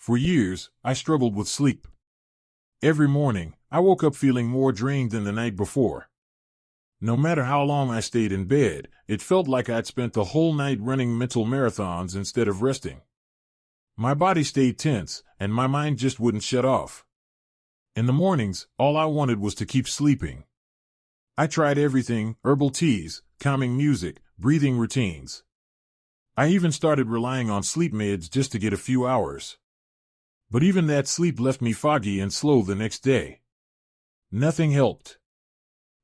For years, I struggled with sleep. Every morning, I woke up feeling more drained than the night before. No matter how long I stayed in bed, it felt like I'd spent the whole night running mental marathons instead of resting. My body stayed tense, and my mind just wouldn't shut off. In the mornings, all I wanted was to keep sleeping. I tried everything: herbal teas, calming music, breathing routines. I even started relying on sleep meds just to get a few hours. But even that sleep left me foggy and slow the next day. Nothing helped.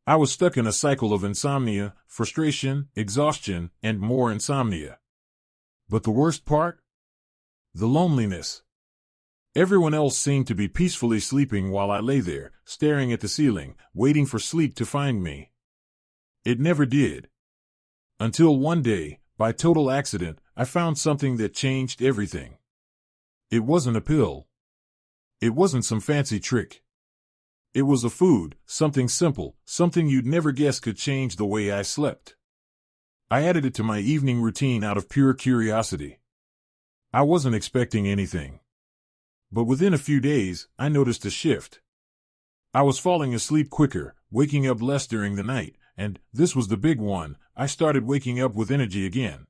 I was stuck in a cycle of insomnia, frustration, exhaustion, and more insomnia. But the worst part? The loneliness. Everyone else seemed to be peacefully sleeping while I lay there, staring at the ceiling, waiting for sleep to find me. It never did. Until one day, by total accident, I found something that changed everything. It wasn't a pill. It wasn't some fancy trick. It was a food, something simple, something you'd never guess could change the way I slept. I added it to my evening routine out of pure curiosity. I wasn't expecting anything. But within a few days, I noticed a shift. I was falling asleep quicker, waking up less during the night, and, this was the big one, I started waking up with energy again.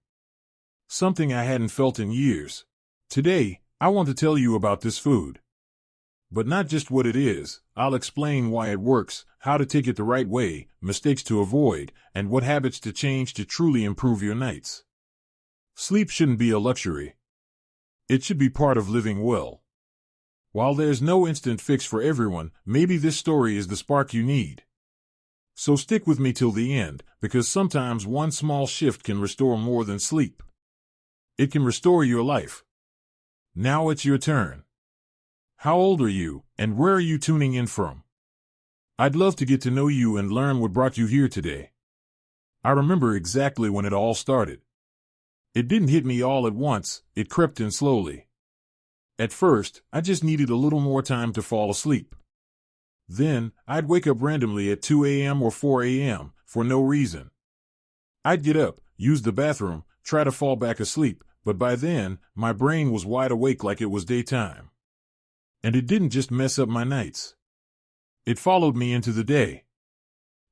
Something I hadn't felt in years. Today, I want to tell you about this food. But not just what it is. I'll explain why it works, how to take it the right way, mistakes to avoid, and what habits to change to truly improve your nights. Sleep shouldn't be a luxury. It should be part of living well. While there's no instant fix for everyone, maybe this story is the spark you need. So stick with me till the end, because sometimes one small shift can restore more than sleep. It can restore your life. Now it's your turn. How old are you, and where are you tuning in from? I'd love to get to know you and learn what brought you here today. I remember exactly when it all started. It didn't hit me all at once, it crept in slowly. At first, I just needed a little more time to fall asleep. Then, I'd wake up randomly at 2 a.m. or 4 a.m., for no reason. I'd get up, use the bathroom, try to fall back asleep, but by then, my brain was wide awake like it was daytime. And it didn't just mess up my nights. It followed me into the day.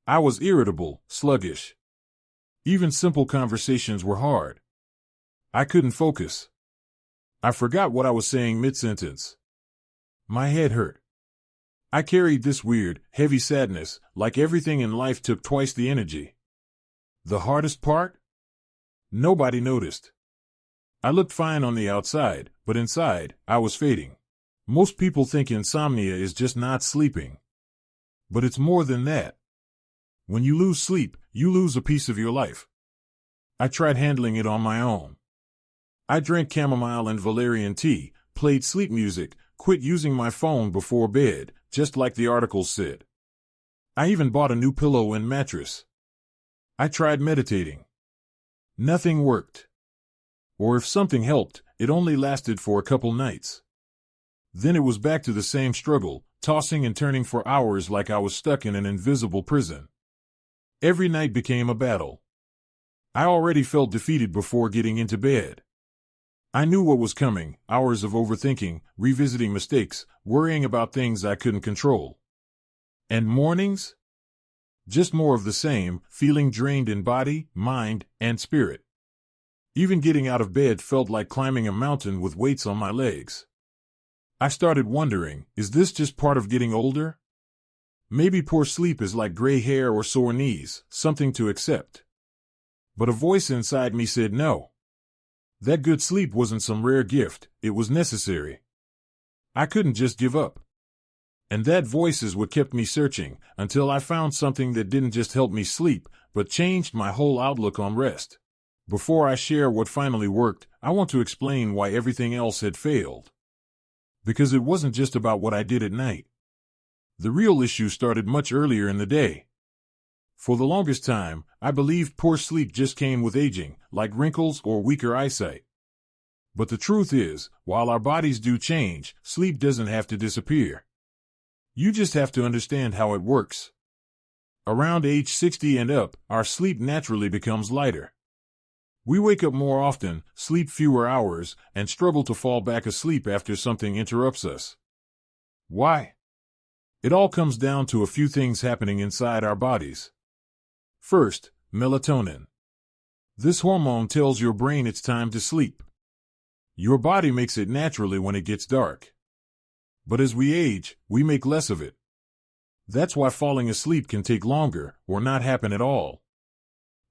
I was irritable, sluggish. Even simple conversations were hard. I couldn't focus. I forgot what I was saying mid-sentence. My head hurt. I carried this weird, heavy sadness, like everything in life took twice the energy. The hardest part? Nobody noticed. I looked fine on the outside, but inside, I was fading. Most people think insomnia is just not sleeping. But it's more than that. When you lose sleep, you lose a piece of your life. I tried handling it on my own. I drank chamomile and valerian tea, played sleep music, quit using my phone before bed, just like the articles said. I even bought a new pillow and mattress. I tried meditating. Nothing worked. Or if something helped, it only lasted for a couple nights. Then it was back to the same struggle, tossing and turning for hours like I was stuck in an invisible prison. Every night became a battle. I already felt defeated before getting into bed. I knew what was coming: hours of overthinking, revisiting mistakes, worrying about things I couldn't control. And mornings? Just more of the same, feeling drained in body, mind, and spirit. Even getting out of bed felt like climbing a mountain with weights on my legs. I started wondering, is this just part of getting older? Maybe poor sleep is like gray hair or sore knees, something to accept. But a voice inside me said no. That good sleep wasn't some rare gift, it was necessary. I couldn't just give up. And that voice is what kept me searching, until I found something that didn't just help me sleep, but changed my whole outlook on rest. Before I share what finally worked, I want to explain why everything else had failed. Because it wasn't just about what I did at night. The real issue started much earlier in the day. For the longest time, I believed poor sleep just came with aging, like wrinkles or weaker eyesight. But the truth is, while our bodies do change, sleep doesn't have to disappear. You just have to understand how it works. Around age 60 and up, our sleep naturally becomes lighter. We wake up more often, sleep fewer hours, and struggle to fall back asleep after something interrupts us. Why? It all comes down to a few things happening inside our bodies. First, melatonin. This hormone tells your brain it's time to sleep. Your body makes it naturally when it gets dark. But as we age, we make less of it. That's why falling asleep can take longer, or not happen at all.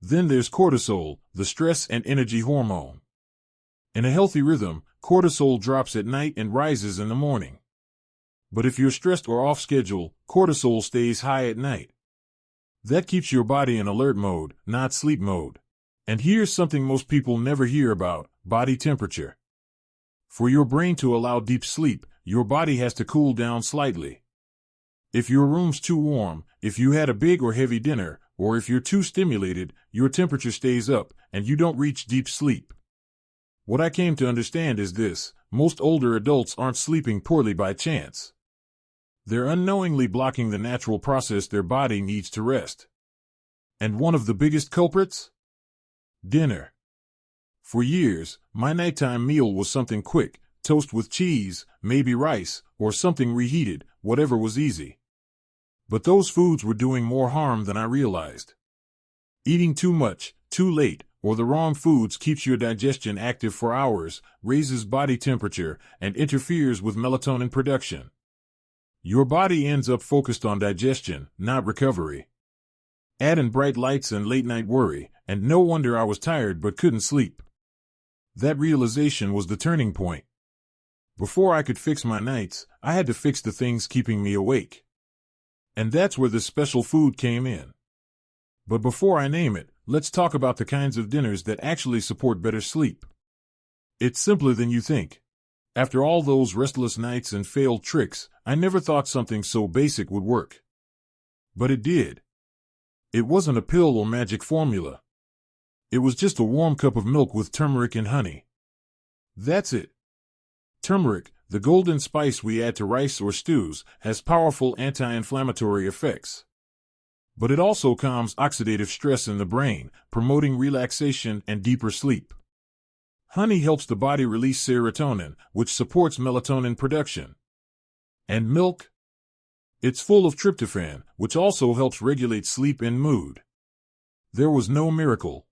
Then there's cortisol, the stress and energy hormone. In a healthy rhythm, cortisol drops at night and rises in the morning. But if you're stressed or off schedule, cortisol stays high at night. That keeps your body in alert mode, not sleep mode. And here's something most people never hear about: body temperature. For your brain to allow deep sleep, your body has to cool down slightly. If your room's too warm, if you had a big or heavy dinner, or if you're too stimulated, your temperature stays up, and you don't reach deep sleep. What I came to understand is this: most older adults aren't sleeping poorly by chance. They're unknowingly blocking the natural process their body needs to rest. And one of the biggest culprits? Dinner. For years, my nighttime meal was something quick: toast with cheese, maybe rice, or something reheated, whatever was easy. But those foods were doing more harm than I realized. Eating too much, too late, or the wrong foods keeps your digestion active for hours, raises body temperature, and interferes with melatonin production. Your body ends up focused on digestion, not recovery. Add in bright lights and late-night worry, and no wonder I was tired but couldn't sleep. That realization was the turning point. Before I could fix my nights, I had to fix the things keeping me awake. And that's where this special food came in. But before I name it, let's talk about the kinds of dinners that actually support better sleep. It's simpler than you think. After all those restless nights and failed tricks, I never thought something so basic would work. But it did. It wasn't a pill or magic formula. It was just a warm cup of milk with turmeric and honey. That's it. Turmeric, the golden spice we add to rice or stews, has powerful anti-inflammatory effects. But it also calms oxidative stress in the brain, promoting relaxation and deeper sleep. Honey helps the body release serotonin, which supports melatonin production. And milk? It's full of tryptophan, which also helps regulate sleep and mood. There was no miracle.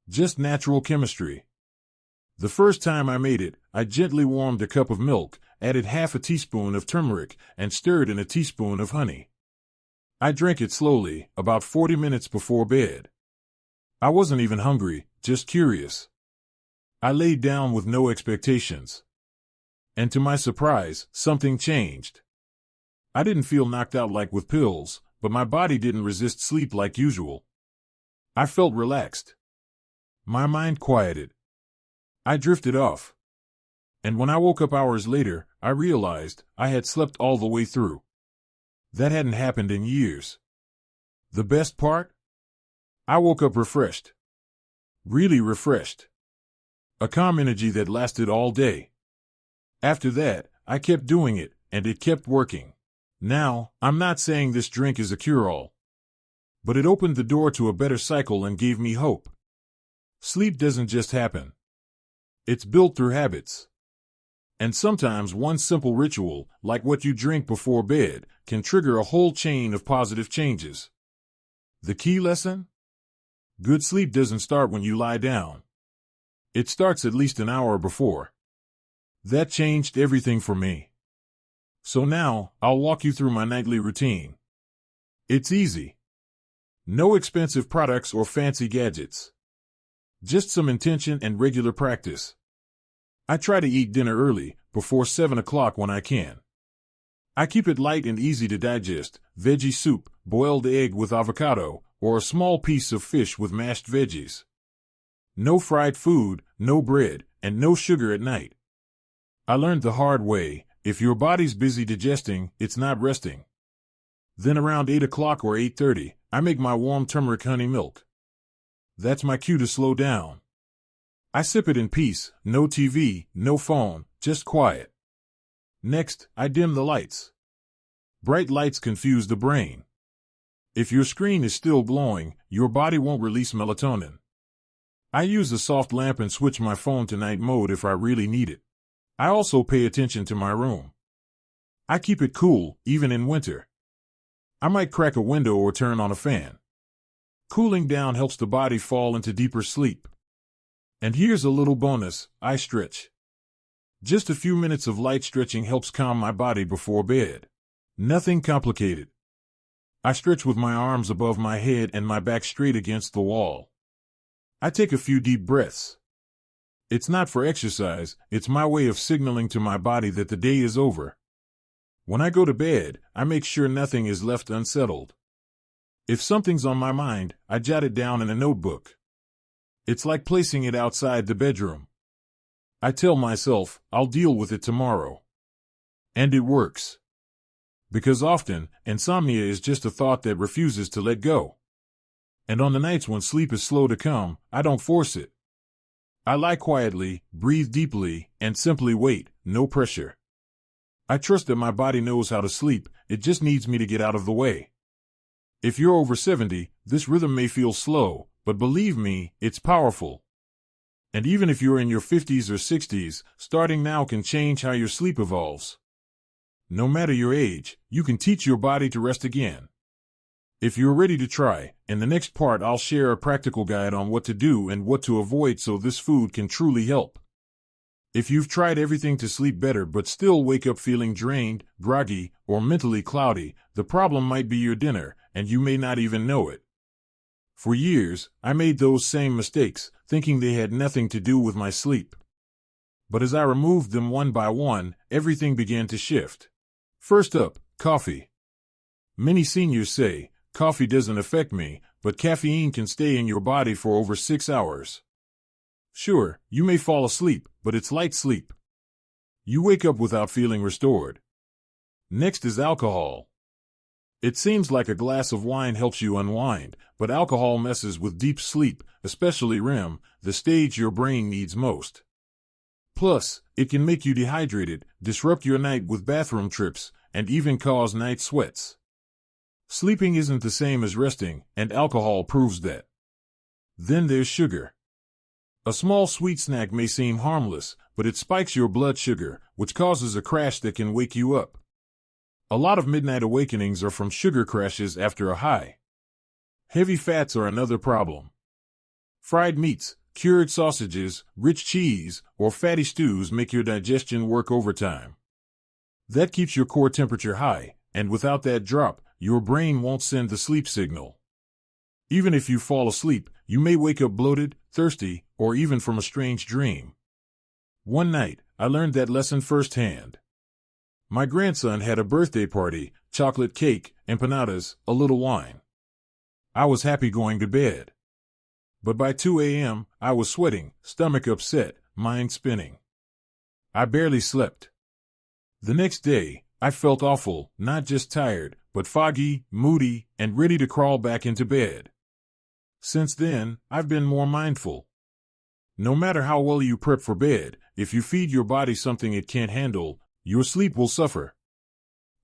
Just natural chemistry. The first time I made it, I gently warmed a cup of milk, added half a teaspoon of turmeric, and stirred in a teaspoon of honey. I drank it slowly, about 40 minutes before bed. I wasn't even hungry, just curious. I laid down with no expectations. And to my surprise, something changed. I didn't feel knocked out like with pills, but my body didn't resist sleep like usual. I felt relaxed. My mind quieted. I drifted off. And when I woke up hours later, I realized I had slept all the way through. That hadn't happened in years. The best part? I woke up refreshed. Really refreshed. A calm energy that lasted all day. After that, I kept doing it, and it kept working. Now, I'm not saying this drink is a cure-all. But it opened the door to a better cycle and gave me hope. Sleep doesn't just happen. It's built through habits. And sometimes one simple ritual, like what you drink before bed, can trigger a whole chain of positive changes. The key lesson? Good sleep doesn't start when you lie down. It starts at least an hour before. That changed everything for me. So now, I'll walk you through my nightly routine. It's easy. No expensive products or fancy gadgets. Just some intention and regular practice. I try to eat dinner early, before 7 o'clock when I can. I keep it light and easy to digest: veggie soup, boiled egg with avocado, or a small piece of fish with mashed veggies. No fried food, no bread, and no sugar at night. I learned the hard way: if your body's busy digesting, it's not resting. Then around 8 o'clock or 8:30, I make my warm turmeric honey milk. That's my cue to slow down. I sip it in peace, no TV, no phone, just quiet. Next, I dim the lights. Bright lights confuse the brain. If your screen is still glowing, your body won't release melatonin. I use a soft lamp and switch my phone to night mode if I really need it. I also pay attention to my room. I keep it cool, even in winter. I might crack a window or turn on a fan. Cooling down helps the body fall into deeper sleep. And here's a little bonus: I stretch. Just a few minutes of light stretching helps calm my body before bed. Nothing complicated. I stretch with my arms above my head and my back straight against the wall. I take a few deep breaths. It's not for exercise, it's my way of signaling to my body that the day is over. When I go to bed, I make sure nothing is left unsettled. If something's on my mind, I jot it down in a notebook. It's like placing it outside the bedroom. I tell myself, I'll deal with it tomorrow. And it works. Because often, insomnia is just a thought that refuses to let go. And on the nights when sleep is slow to come, I don't force it. I lie quietly, breathe deeply, and simply wait, no pressure. I trust that my body knows how to sleep, it just needs me to get out of the way. If you're over 70, this rhythm may feel slow, but believe me, it's powerful. And even if you're in your 50s or 60s, starting now can change how your sleep evolves. No matter your age, you can teach your body to rest again. If you're ready to try, in the next part I'll share a practical guide on what to do and what to avoid so this food can truly help. If you've tried everything to sleep better but still wake up feeling drained, groggy, or mentally cloudy, the problem might be your dinner, and you may not even know it. For years, I made those same mistakes, thinking they had nothing to do with my sleep. But as I removed them one by one, everything began to shift. First up, coffee. Many seniors say, coffee doesn't affect me, but caffeine can stay in your body for over 6 hours. Sure, you may fall asleep, but it's light sleep. You wake up without feeling restored. Next is alcohol. It seems like a glass of wine helps you unwind, but alcohol messes with deep sleep, especially REM, the stage your brain needs most. Plus, it can make you dehydrated, disrupt your night with bathroom trips, and even cause night sweats. Sleeping isn't the same as resting, and alcohol proves that. Then there's sugar. A small sweet snack may seem harmless, but it spikes your blood sugar, which causes a crash that can wake you up. A lot of midnight awakenings are from sugar crashes after a high. Heavy fats are another problem. Fried meats, cured sausages, rich cheese, or fatty stews make your digestion work overtime. That keeps your core temperature high, and without that drop, your brain won't send the sleep signal. Even if you fall asleep, you may wake up bloated, thirsty, or even from a strange dream. One night, I learned that lesson firsthand. My grandson had a birthday party, chocolate cake, empanadas, a little wine. I was happy going to bed. But by 2 a.m., I was sweating, stomach upset, mind spinning. I barely slept. The next day, I felt awful, not just tired, but foggy, moody, and ready to crawl back into bed. Since then, I've been more mindful. No matter how well you prep for bed, if you feed your body something it can't handle, your sleep will suffer.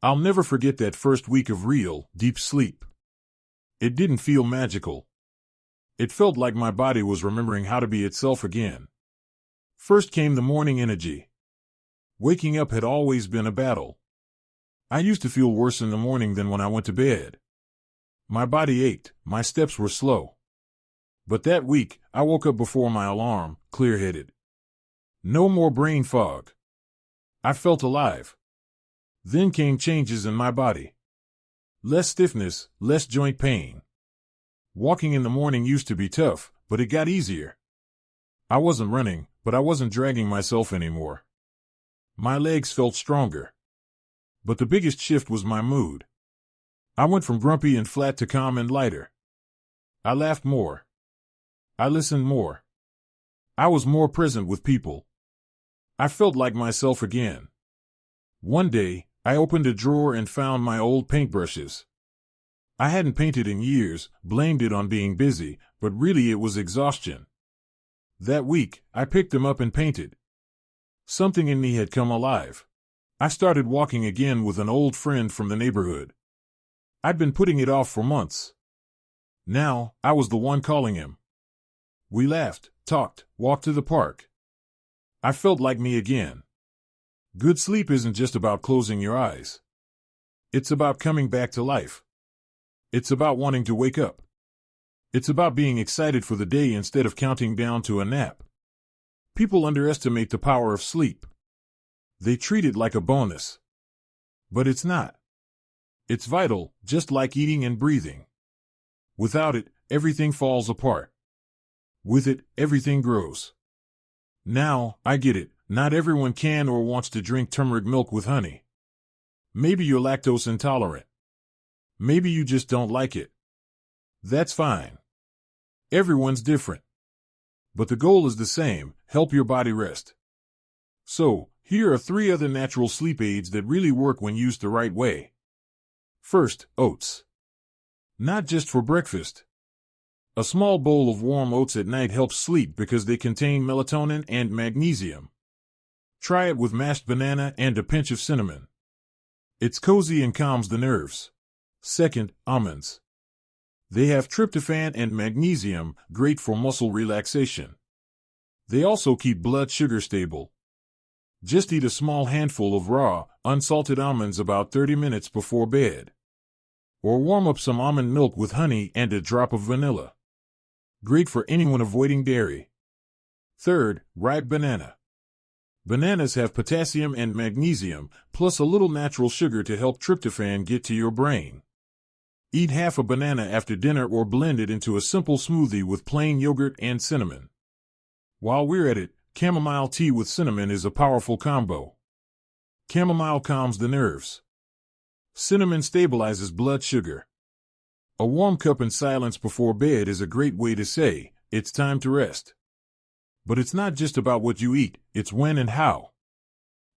I'll never forget that first week of real, deep sleep. It didn't feel magical. It felt like my body was remembering how to be itself again. First came the morning energy. Waking up had always been a battle. I used to feel worse in the morning than when I went to bed. My body ached, my steps were slow. But that week, I woke up before my alarm, clear-headed. No more brain fog. I felt alive. Then came changes in my body. Less stiffness, less joint pain. Walking in the morning used to be tough, but it got easier. I wasn't running, but I wasn't dragging myself anymore. My legs felt stronger. But the biggest shift was my mood. I went from grumpy and flat to calm and lighter. I laughed more. I listened more. I was more present with people. I felt like myself again. One day, I opened a drawer and found my old paintbrushes. I hadn't painted in years, blamed it on being busy, but really it was exhaustion. That week, I picked them up and painted. Something in me had come alive. I started walking again with an old friend from the neighborhood. I'd been putting it off for months. Now, I was the one calling him. We laughed, talked, walked to the park. I felt like me again. Good sleep isn't just about closing your eyes. It's about coming back to life. It's about wanting to wake up. It's about being excited for the day instead of counting down to a nap. People underestimate the power of sleep. They treat it like a bonus. But it's not. It's vital, just like eating and breathing. Without it, everything falls apart. With it, everything grows. Now, I get it. Not everyone can or wants to drink turmeric milk with honey. Maybe you're lactose intolerant. Maybe you just don't like it. That's fine. Everyone's different. But the goal is the same: help your body rest. So, here are 3 other natural sleep aids that really work when used the right way. First, oats. Not just for breakfast. A small bowl of warm oats at night helps sleep because they contain melatonin and magnesium. Try it with mashed banana and a pinch of cinnamon. It's cozy and calms the nerves. Second, almonds. They have tryptophan and magnesium, great for muscle relaxation. They also keep blood sugar stable. Just eat a small handful of raw, unsalted almonds about 30 minutes before bed. Or warm up some almond milk with honey and a drop of vanilla. Great for anyone avoiding dairy. Third, ripe banana. Bananas have potassium and magnesium, plus a little natural sugar to help tryptophan get to your brain. Eat half a banana after dinner or blend it into a simple smoothie with plain yogurt and cinnamon. While we're at it, chamomile tea with cinnamon is a powerful combo. Chamomile calms the nerves. Cinnamon stabilizes blood sugar. A warm cup in silence before bed is a great way to say, it's time to rest. But it's not just about what you eat, it's when and how.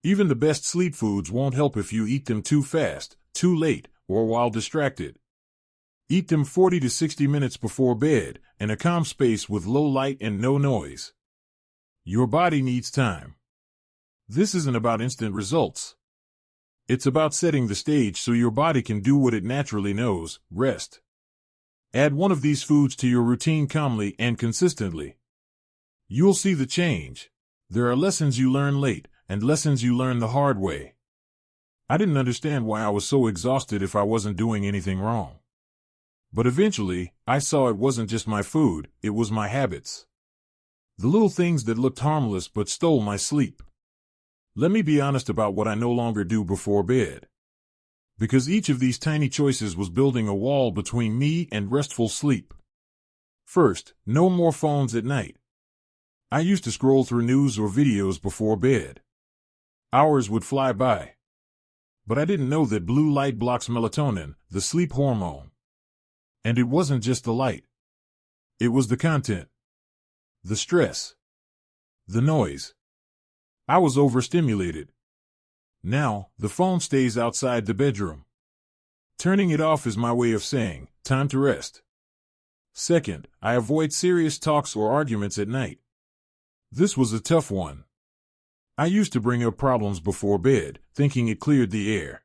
Even the best sleep foods won't help if you eat them too fast, too late, or while distracted. Eat them 40 to 60 minutes before bed, in a calm space with low light and no noise. Your body needs time. This isn't about instant results. It's about setting the stage so your body can do what it naturally knows: rest. Add one of these foods to your routine calmly and consistently. You'll see the change. There are lessons you learn late, and lessons you learn the hard way. I didn't understand why I was so exhausted if I wasn't doing anything wrong. But eventually, I saw it wasn't just my food, it was my habits. The little things that looked harmless but stole my sleep. Let me be honest about what I no longer do before bed. Because each of these tiny choices was building a wall between me and restful sleep. First, no more phones at night. I used to scroll through news or videos before bed. Hours would fly by. But I didn't know that blue light blocks melatonin, the sleep hormone. And it wasn't just the light. It was the content. The stress. The noise. I was overstimulated. Now, the phone stays outside the bedroom. Turning it off is my way of saying, time to rest. Second, I avoid serious talks or arguments at night. This was a tough one. I used to bring up problems before bed, thinking it cleared the air.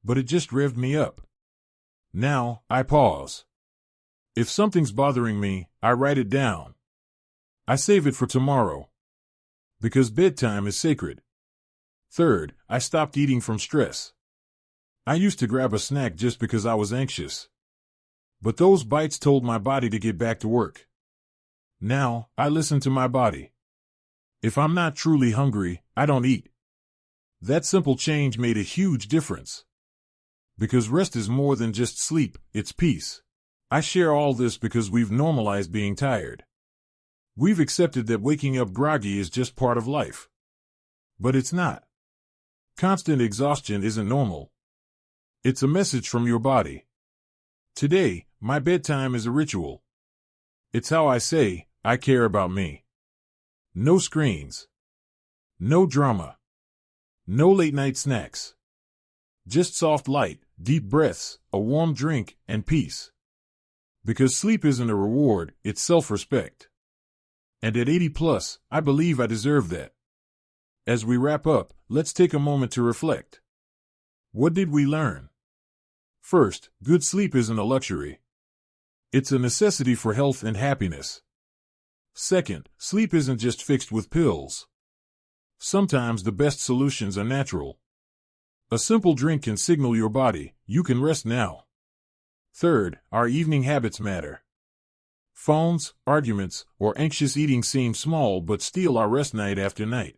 But it just revved me up. Now, I pause. If something's bothering me, I write it down. I save it for tomorrow. Because bedtime is sacred. Third, I stopped eating from stress. I used to grab a snack just because I was anxious. But those bites told my body to get back to work. Now, I listen to my body. If I'm not truly hungry, I don't eat. That simple change made a huge difference. Because rest is more than just sleep, it's peace. I share all this because we've normalized being tired. We've accepted that waking up groggy is just part of life. But it's not. Constant exhaustion isn't normal. It's a message from your body. Today, my bedtime is a ritual. It's how I say, I care about me. No screens. No drama. No late-night snacks. Just soft light, deep breaths, a warm drink, and peace. Because sleep isn't a reward, it's self-respect. And at 80 plus, I believe I deserve that. As we wrap up, let's take a moment to reflect. What did we learn? First, good sleep isn't a luxury. It's a necessity for health and happiness. Second, sleep isn't just fixed with pills. Sometimes the best solutions are natural. A simple drink can signal your body, you can rest now. Third, our evening habits matter. Phones, arguments, or anxious eating seem small but steal our rest night after night.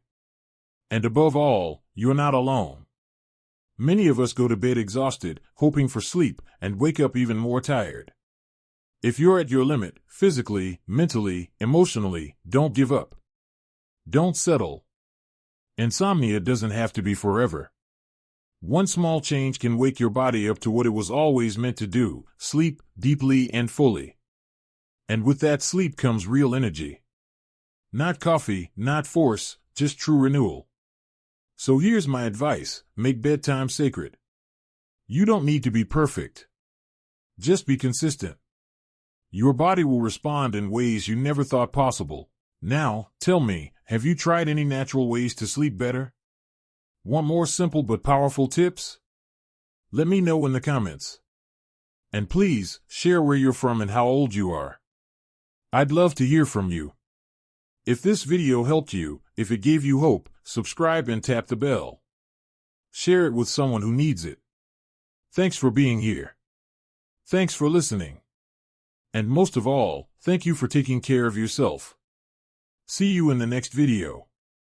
And above all, you're not alone. Many of us go to bed exhausted, hoping for sleep, and wake up even more tired. If you're at your limit, physically, mentally, emotionally, don't give up. Don't settle. Insomnia doesn't have to be forever. One small change can wake your body up to what it was always meant to do: sleep deeply and fully. And with that sleep comes real energy. Not coffee, not force, just true renewal. So here's my advice: make bedtime sacred. You don't need to be perfect. Just be consistent. Your body will respond in ways you never thought possible. Now, tell me, have you tried any natural ways to sleep better? Want more simple but powerful tips? Let me know in the comments. And please, share where you're from and how old you are. I'd love to hear from you. If this video helped you, if it gave you hope, subscribe and tap the bell. Share it with someone who needs it. Thanks for being here. Thanks for listening. And most of all, thank you for taking care of yourself. See you in the next video.